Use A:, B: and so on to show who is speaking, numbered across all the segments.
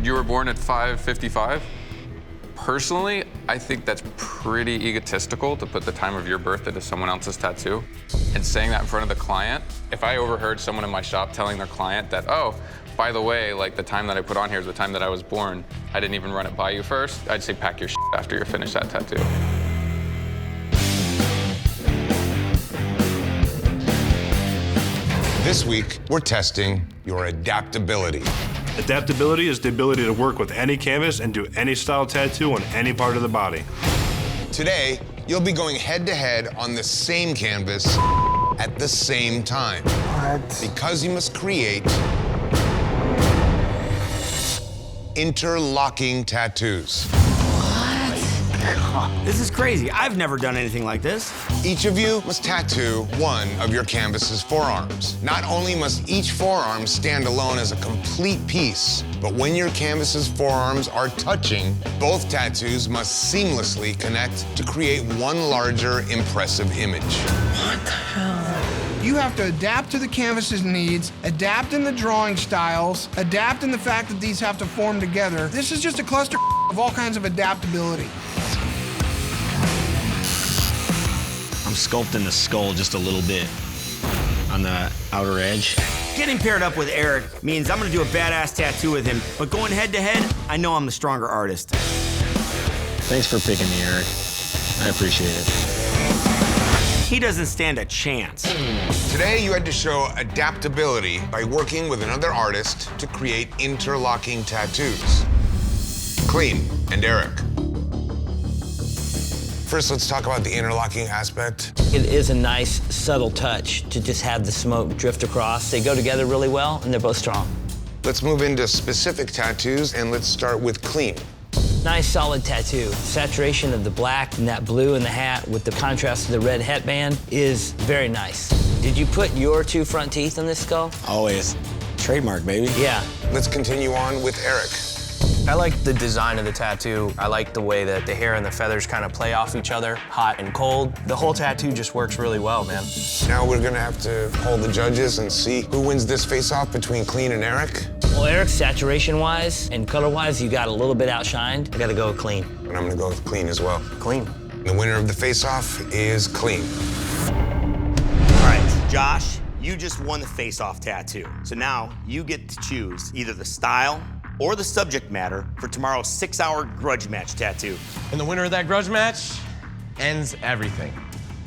A: You were born at 5:55? Personally, I think that's pretty egotistical to put the time of your birth into someone else's tattoo. And saying that in front of the client, if I overheard someone in my shop telling their client that, oh, by the way, like the time that I put on here is the time that I was born, I didn't even run it by you first, I'd say pack your shit after you're finished that tattoo.
B: This week, we're testing your adaptability.
C: Adaptability is the ability to work with any canvas and do any style tattoo on any part of the body.
B: Today, you'll be going head-to-head on the same canvas at the same time.
D: What?
B: Because you must create interlocking tattoos.
E: This is crazy. I've never done anything like this.
B: Each of you must tattoo one of your canvas's forearms. Not only must each forearm stand alone as a complete piece, but when your canvas's forearms are touching, both tattoos must seamlessly connect to create one larger, impressive image.
D: What the hell?
F: You have to adapt to the canvas's needs, adapt in the drawing styles, adapt in the fact that these have to form together. This is just a cluster of all kinds of adaptability.
G: I'm sculpting the skull just a little bit on the outer edge.
E: Getting paired up with Eric means I'm gonna do a badass tattoo with him, but going head to head, I know I'm the stronger artist.
G: Thanks for picking me, Eric. I appreciate it.
E: He doesn't stand a chance.
B: Today, you had to show adaptability by working with another artist to create interlocking tattoos. Clean and Eric. First, let's talk about the interlocking aspect.
H: It is a nice, subtle touch to just have the smoke drift across. They go together really well, and they're both strong.
B: Let's move into specific tattoos, and let's start with clean.
H: Nice, solid tattoo. Saturation of the black and that blue in the hat with the contrast of the red headband is very nice. Did you put your two front teeth on this skull?
G: Always. Trademark, baby.
H: Yeah.
B: Let's continue on with Eric.
I: I like the design of the tattoo. I like the way that the hair and the feathers kind of play off each other, hot and cold. The whole tattoo just works really well, man.
B: Now we're gonna have to hold the judges and see who wins this face-off between Clean and Eric.
H: Well, Eric, saturation-wise and color-wise, you got a little bit outshined. I gotta go with Clean.
B: And I'm gonna go with Clean as well.
I: Clean.
B: The winner of the face-off is Clean.
E: All right, Josh, you just won the face-off tattoo. So now you get to choose either the style or the subject matter for tomorrow's 6-hour grudge match tattoo.
J: And the winner of that grudge match ends everything.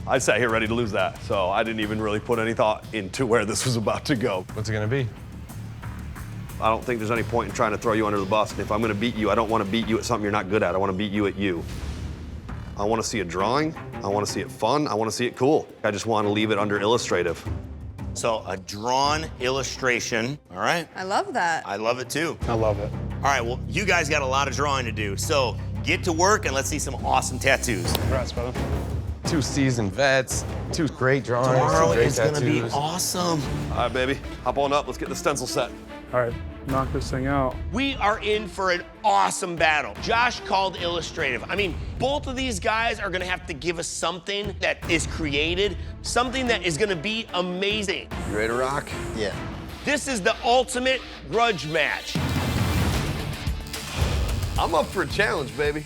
C: I sat here ready to lose that, so I didn't even really put any thought into where this was about to go.
J: What's it gonna be?
C: I don't think there's any point in trying to throw you under the bus. And if I'm gonna beat you, I don't wanna beat you at something you're not good at. I wanna beat you at you. I wanna see a drawing. I wanna see it fun. I wanna see it cool. I just wanna leave it under illustrative. So a drawn illustration, all right?
K: I love that.
E: I love it too.
D: I love it.
E: All right, well, you guys got a lot of drawing to do, so get to work and let's see some awesome tattoos.
D: Congrats, brother.
J: 2 seasoned vets, 2 great drawings,
E: Tomorrow
J: 2 great
E: is gonna be
J: tattoos.
E: awesome.
C: All right, baby, hop on up. Let's get the stencil set.
D: All right, knock this thing out.
E: We are in for an awesome battle. Josh called illustrative. I mean, both of these guys are gonna have to give us something that is created, something that is gonna be amazing.
C: You ready to rock?
G: Yeah.
E: This is the ultimate grudge match.
C: I'm up for a challenge, baby.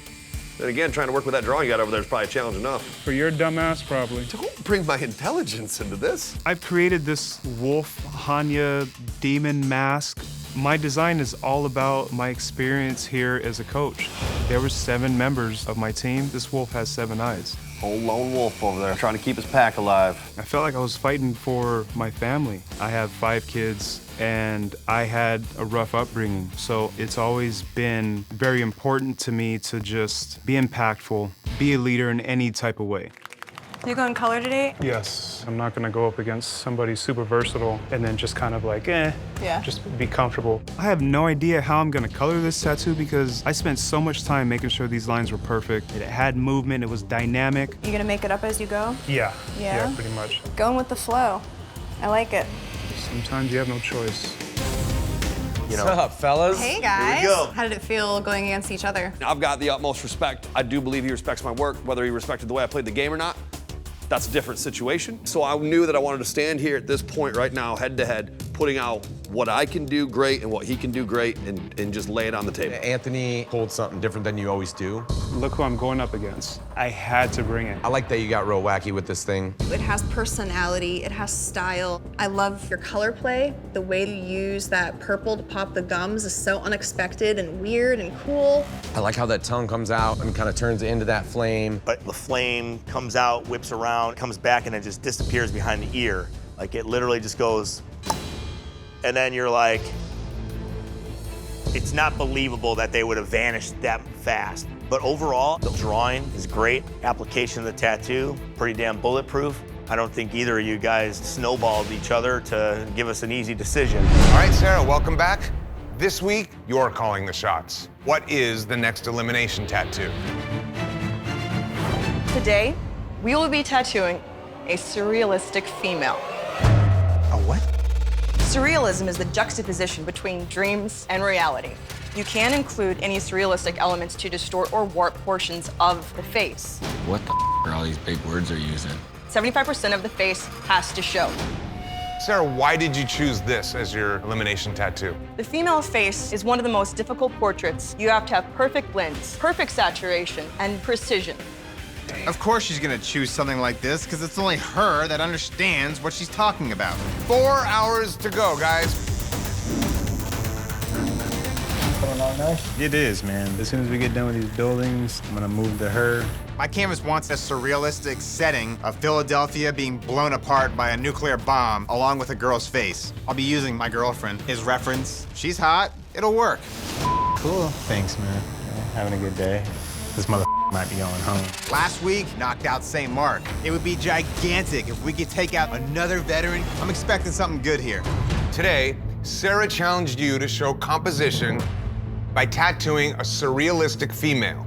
C: Then again, trying to work with that drawing you got over there is probably a challenge enough.
D: For your dumbass, probably.
C: Don't bring my intelligence into this.
L: I've created this wolf Hanya demon mask. My design is all about my experience here as a coach. There were 7 members of my team. This wolf has 7 eyes.
C: Old lone wolf over there trying to keep his pack alive.
L: I felt like I was fighting for my family. I have 5 kids and I had a rough upbringing. So it's always been very important to me to just be impactful, be a leader in any type of way.
K: You going color today?
D: Yes, I'm not gonna go up against somebody super versatile and then just kind of like, just be comfortable.
L: I have no idea how I'm gonna color this tattoo because I spent so much time making sure these lines were perfect. It had movement, it was dynamic.
K: You gonna make it up as you go?
D: Yeah,
K: Yeah?
D: pretty much.
K: Going with the flow. I like it.
L: Sometimes you have no choice.
J: What's up, fellas?
K: Hey, guys.
C: we go.
K: How did it feel going against each other?
C: I've got the utmost respect. I do believe he respects my work, whether he respected the way I played the game or not. That's a different situation. So I knew that I wanted to stand here at this point right now, head to head, putting out what I can do great and what he can do great and just lay it on the table.
J: Anthony pulled something different than you always do.
D: Look who I'm going up against. I had to bring it.
J: I like that you got real wacky with this thing.
K: It has personality, it has style. I love your color play. The way you use that purple to pop the gums is so unexpected and weird and cool.
J: I like how that tongue comes out and kind of turns it into that flame.
E: But the flame comes out, whips around, comes back, and it just disappears behind the ear. Like it literally just goes, and then you're like, it's not believable that they would have vanished that fast. But overall, the drawing is great. Application of the tattoo, pretty damn bulletproof. I don't think either of you guys snowballed each other to give us an easy decision.
B: All right, Sarah, welcome back. This week, you're calling the shots. What is the next elimination tattoo?
M: Today, we will be tattooing a surrealistic female.
J: A what?
M: Surrealism is the juxtaposition between dreams and reality. You can include any surrealistic elements to distort or warp portions of the face.
G: What the are all these big words they're using?
M: 75% of the face has to show.
B: Sarah, why did you choose this as your elimination tattoo?
M: The female face is one of the most difficult portraits. You have to have perfect blends, perfect saturation, and precision.
N: Of course she's gonna choose something like this, because it's only her that understands what she's talking about.
B: 4 hours to go, guys.
D: It is, man. As soon as we get done with these buildings, I'm gonna move to her.
N: My canvas wants a surrealistic setting of Philadelphia being blown apart by a nuclear bomb, along with a girl's face. I'll be using my girlfriend, his reference. She's hot, it'll work.
D: Cool. Thanks, man. Having a good day. This mother might be going home.
N: Last week, knocked out St. Mark. It would be gigantic if we could take out another veteran. I'm expecting something good here.
B: Today, Sarah challenged you to show composition by tattooing a surrealistic female.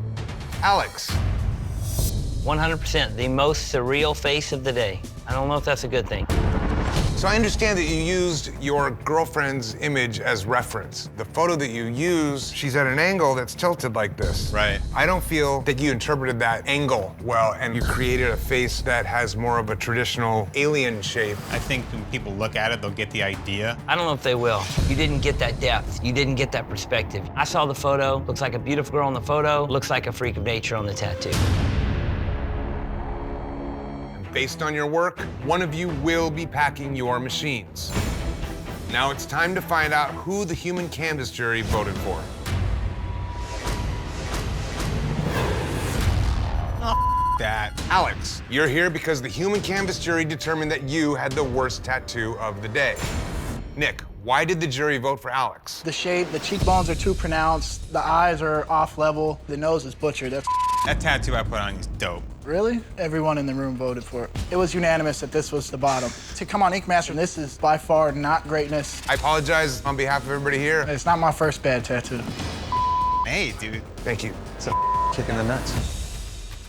B: Alex.
H: 100%, the most surreal face of the day. I don't know if that's a good thing.
B: So I understand that you used your girlfriend's image as reference. The photo that you use, she's at an angle that's tilted like this.
N: Right.
B: I don't feel that you interpreted that angle well, and you created a face that has more of a traditional alien shape.
N: I think when people look at it, they'll get the idea.
H: I don't know if they will. You didn't get that depth. You didn't get that perspective. I saw the photo. Looks like a beautiful girl on the photo. Looks like a freak of nature on the tattoo.
B: Based on your work, one of you will be packing your machines. Now it's time to find out who the human canvas jury voted for.
N: Oh, that.
B: Alex, you're here because the human canvas jury determined that you had the worst tattoo of the day. Nick, why did the jury vote for Alex?
O: The shape, the cheekbones are too pronounced, the eyes are off level, the nose is butchered.
N: That tattoo I put on is dope.
O: Really? Everyone in the room voted for it. It was unanimous that this was the bottom. So come on, Ink Master, this is by far not greatness.
B: I apologize on behalf of everybody here.
O: It's not my first bad tattoo.
N: Hey, dude.
B: Thank you.
J: Kicking the nuts.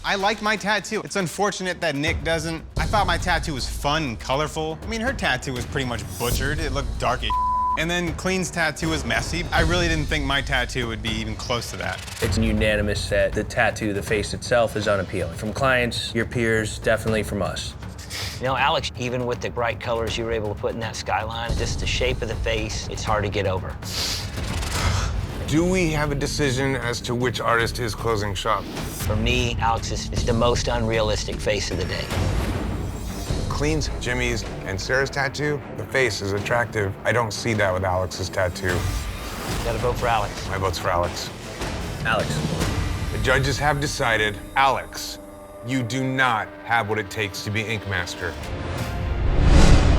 N: I like my tattoo. It's unfortunate that Nick doesn't. I thought my tattoo was fun and colorful. I mean, her tattoo was pretty much butchered. It looked dark as And then Clean's tattoo was messy. I really didn't think my tattoo would be even close to that.
I: It's unanimous that the tattoo, the face itself, is unappealing. From clients, your peers, definitely from us.
H: You know, Alex, even with the bright colors you were able to put in that skyline, just the shape of the face, it's hard to get over.
B: Do we have a decision as to which artist is closing shop?
H: For me, Alex is the most unrealistic face of the day.
B: Clean's, Jimmy's, and Sarah's tattoo, the face is attractive. I don't see that with Alex's tattoo.
H: You gotta vote for Alex.
B: My vote's for Alex.
I: Alex.
B: The judges have decided, Alex, you do not have what it takes to be Ink Master.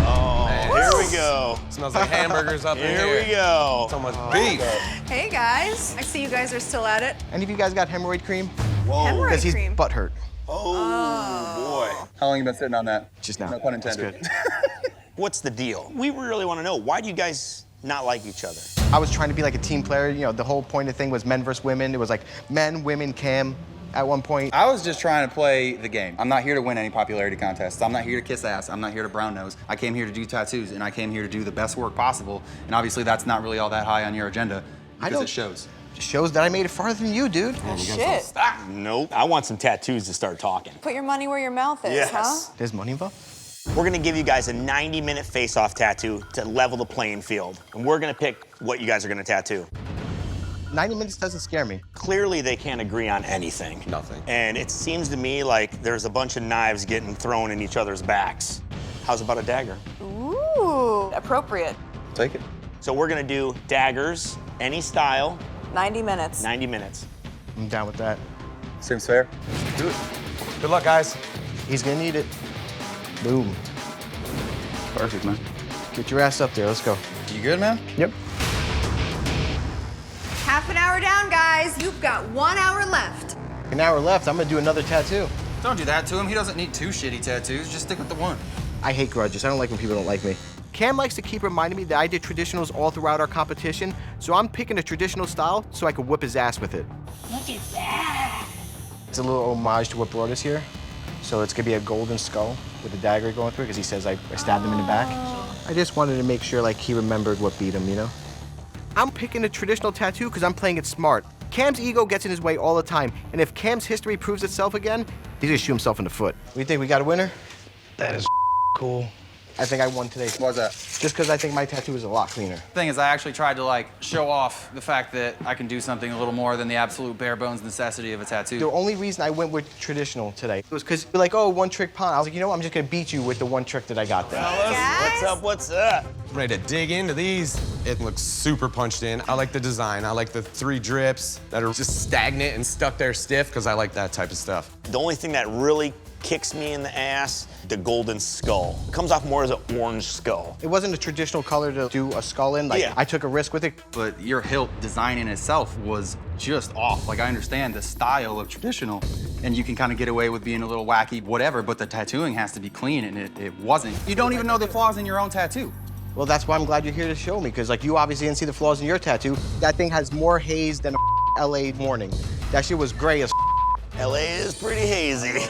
E: Oh, here we go.
J: Smells like hamburgers up in here.
E: Here we go.
J: It's almost beef.
K: Hey guys, I see you guys are still at it.
P: Any of you guys got hemorrhoid cream?
E: Whoa.
K: Hemorrhoid
P: Because he's
K: cream.
P: butthurt.
E: Oh, boy.
P: How long you been sitting on that? Just now. No pun intended.
E: That's good. What's the deal? We really want to know, why do you guys not like each other?
P: I was trying to be like a team player. You know, the whole point of the thing was men versus women. It was like men, women, cam at one point.
Q: I was just trying to play the game. I'm not here to win any popularity contests. I'm not here to kiss ass. I'm not here to brown nose. I came here to do tattoos, and I came here to do the best work possible. And obviously, that's not really all that high on your agenda because it shows.
P: It shows that I made it farther than you, dude.
K: Oh, shit.
E: Nope. I want some tattoos to start talking.
K: Put your money where your mouth is,
E: Yes.
K: huh?
P: There's money involved?
E: We're gonna give you guys a 90-minute face-off tattoo to level the playing field. And we're gonna pick what you guys are gonna tattoo.
P: 90 minutes doesn't scare me.
E: Clearly, they can't agree on anything.
C: Nothing.
E: And it seems to me like there's a bunch of knives getting thrown in each other's backs. How's about a dagger?
M: Ooh, appropriate.
C: Take it.
E: So we're gonna do daggers, any style,
M: 90 minutes.
E: 90 minutes.
P: I'm down with that.
Q: Seems fair.
C: Do it.
Q: Good luck, guys.
P: He's gonna need it. Boom.
C: Perfect, man.
P: Get your ass up there, let's go.
Q: You good, man?
C: Yep.
K: Half an hour down, guys. You've got 1 hour left.
P: An hour left, I'm gonna do another tattoo.
Q: Don't do that to him. He doesn't need 2 shitty tattoos. Just stick with the one.
P: I hate grudges. I don't like when people don't like me. Cam likes to keep reminding me that I did traditionals all throughout our competition, so I'm picking a traditional style so I can whip his ass with it.
M: Look at that.
P: It's a little homage to what brought us here. So it's gonna be a golden skull with a dagger going through it because he says I stabbed him in the back. I just wanted to make sure like he remembered what beat him, you know? I'm picking a traditional tattoo because I'm playing it smart. Cam's ego gets in his way all the time, and if Cam's history proves itself again, he's gonna shoot himself in the foot. What do you think, we got a winner?
I: That is cool.
P: I think I won today.
Q: Why's that?
P: Just because I think my tattoo is a lot cleaner.
Q: Thing is, I actually tried to like show off the fact that I can do something a little more than the absolute bare bones necessity of a tattoo.
P: The only reason I went with traditional today was because you're like, oh, one trick pond. I was like, you know what? I'm just gonna beat you with the one trick that I got there.
E: What's up, what's up?
J: I'm ready to dig into these. It looks super punched in. I like the design. I like the 3 drips that are just stagnant and stuck there stiff because I like that type of stuff.
E: The only thing that really kicks me in the ass, the golden skull. It comes off more as an orange skull.
P: It wasn't a traditional color to do a skull in. Like,
E: Yeah.
P: I took a risk with it.
Q: But your hilt design in itself was just off. Like, I understand the style of traditional, and you can kind of get away with being a little wacky, whatever, but the tattooing has to be clean, and it wasn't. You don't even know the flaws in your own tattoo.
P: Well, that's why I'm glad you're here to show me, because like you obviously didn't see the flaws in your tattoo. That thing has more haze than a LA morning. That shit was gray as
E: LA is pretty hazy.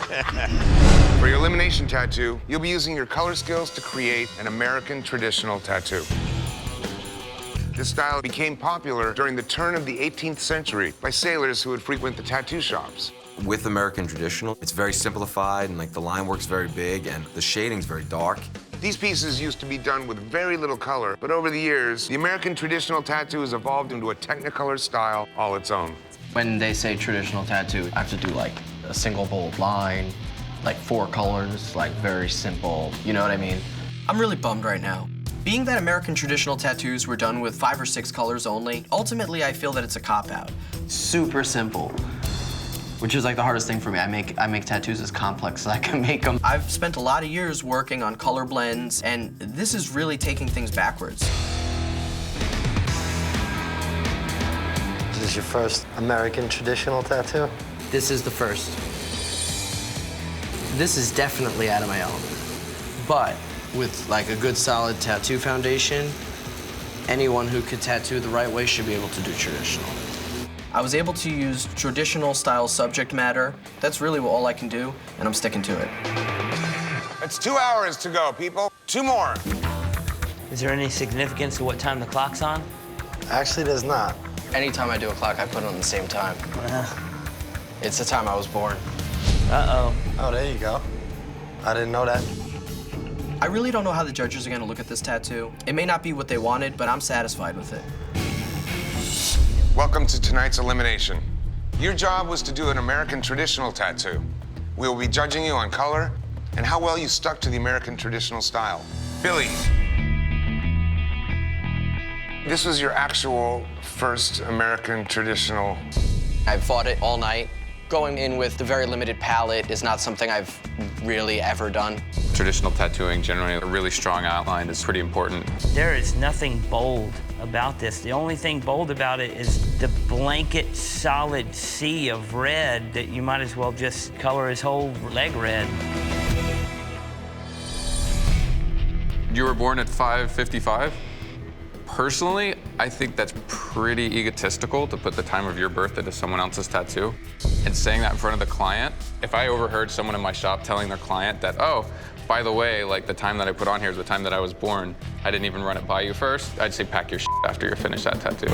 B: For your elimination tattoo, you'll be using your color skills to create an American traditional tattoo. This style became popular during the turn of the 18th century by sailors who would frequent the tattoo shops.
R: With American traditional, it's very simplified and like the line work's very big and the shading's very dark.
B: These pieces used to be done with very little color, but over the years, the American traditional tattoo has evolved into a Technicolor style all its own.
I: When they say traditional tattoo, I have to do like a single bold line, like 4 colors, like very simple, you know what I mean?
S: I'm really bummed right now. Being that American traditional tattoos were done with 5 or 6 colors only, ultimately I feel that it's a cop-out.
I: Super simple, which is like the hardest thing for me. I make tattoos as complex as I can make them.
S: I've spent a lot of years working on color blends, and this is really taking things backwards.
T: This is your first American traditional tattoo?
I: This is the first. This is definitely out of my element. But with like a good solid tattoo foundation, anyone who could tattoo the right way should be able to do traditional.
S: I was able to use traditional style subject matter. That's really all I can do, and I'm sticking to it.
B: It's 2 hours to go, people. 2 more.
H: Is there any significance to what time the clock's on?
T: Actually, there's not.
I: Anytime I do a clock, I put it on the same time. It's the time I was born.
H: Uh-oh.
T: Oh, there you go. I didn't know that.
S: I really don't know how the judges are gonna look at this tattoo. It may not be what they wanted, but I'm satisfied with it.
B: Welcome to tonight's elimination. Your job was to do an American traditional tattoo. We will be judging you on color and how well you stuck to the American traditional style. Billy, this was your actual first American traditional.
I: I've fought it all night. Going in with the very limited palette is not something I've really ever done.
A: Traditional tattooing, generally, a really strong outline is pretty important.
H: There is nothing bold about this. The only thing bold about it is the blanket, solid sea of red that you might as well just color his whole leg red.
A: You were born at 5:55? Personally, I think that's pretty egotistical to put the time of your birth into someone else's tattoo. And saying that in front of the client, if I overheard someone in my shop telling their client that, oh, by the way, like the time that I put on here is the time that I was born, I didn't even run it by you first, I'd say pack your shit after you're finished that tattoo.